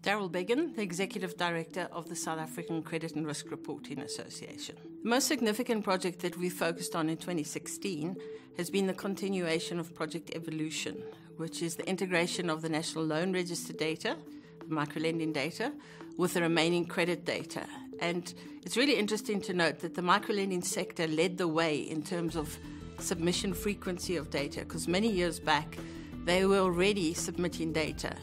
Daryl Began, the Executive Director of the South African Credit and Risk Reporting Association. The most significant project that we focused on in 2016 has been the continuation of Project Evolution, which is the integration of the National Loan Register data, the microlending data, with the remaining credit data. And it's really interesting to note that the microlending sector led the way in terms of submission frequency of data, because many years back they were already submitting data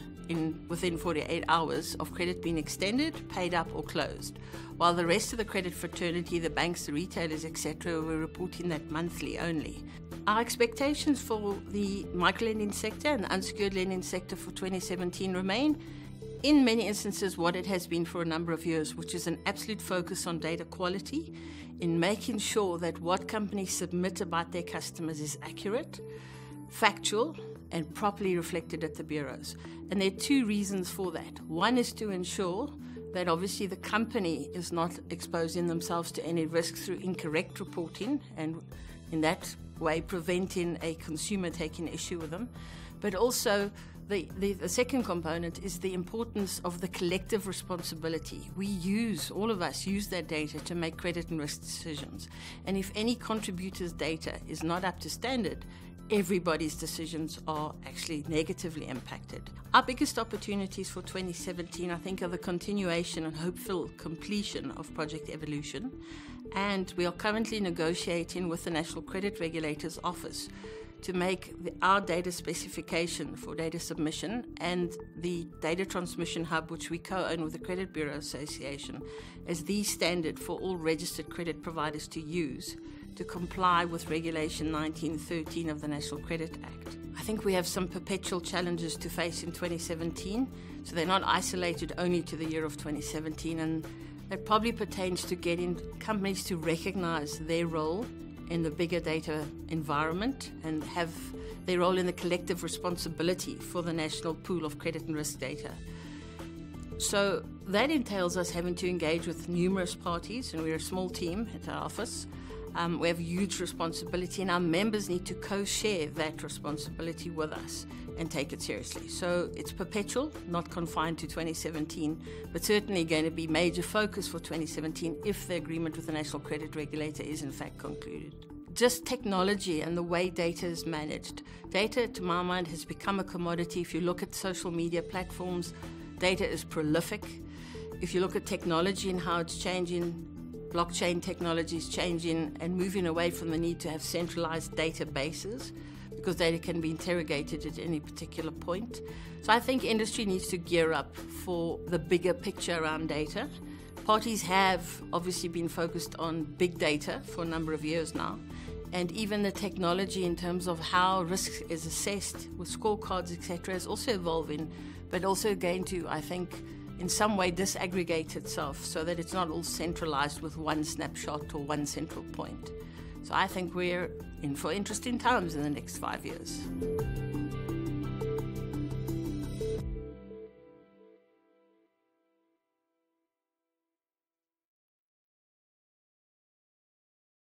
within 48 hours of credit being extended, paid up or closed, while the rest of the credit fraternity, the banks, the retailers, etc., were reporting that monthly only. Our expectations for the microlending sector and the unsecured lending sector for 2017 remain, in many instances, what it has been for a number of years, which is an absolute focus on data quality, in making sure that what companies submit about their customers is accurate, factual, and properly reflected at the bureaus. And there are two reasons for that. One is to ensure that obviously the company is not exposing themselves to any risk through incorrect reporting, and in that way preventing a consumer taking issue with them. But also the second component is the importance of the collective responsibility. All of us use that data to make credit and risk decisions. And if any contributor's data is not up to standard, everybody's decisions are actually negatively impacted. Our biggest opportunities for 2017, I think, are the continuation and hopeful completion of Project Evolution. And we are currently negotiating with the National Credit Regulator's Office to make our data specification for data submission and the data transmission hub, which we co-own with the Credit Bureau Association, as the standard for all registered credit providers to use to comply with Regulation 1913 of the National Credit Act. I think we have some perpetual challenges to face in 2017, so they're not isolated only to the year of 2017, and that probably pertains to getting companies to recognize their role in the bigger data environment and have their role in the collective responsibility for the national pool of credit and risk data. So that entails us having to engage with numerous parties, and we're a small team at our office. We have huge responsibility, and our members need to co-share that responsibility with us and take it seriously. So it's perpetual, not confined to 2017, but certainly going to be major focus for 2017 if the agreement with the National Credit Regulator is in fact concluded. Just technology and the way data is managed. Data, to my mind, has become a commodity. If you look at social media platforms, data is prolific. If you look at technology and how it's changing, blockchain technology is changing and moving away from the need to have centralized databases, because data can be interrogated at any particular point. So I think industry needs to gear up for the bigger picture around data. Parties have obviously been focused on big data for a number of years now, and even the technology in terms of how risk is assessed with scorecards, etc., is also evolving, but also going to, I think, in some way disaggregate itself so that it's not all centralized with one snapshot or one central point. So I think we're in for interesting times in the next 5 years.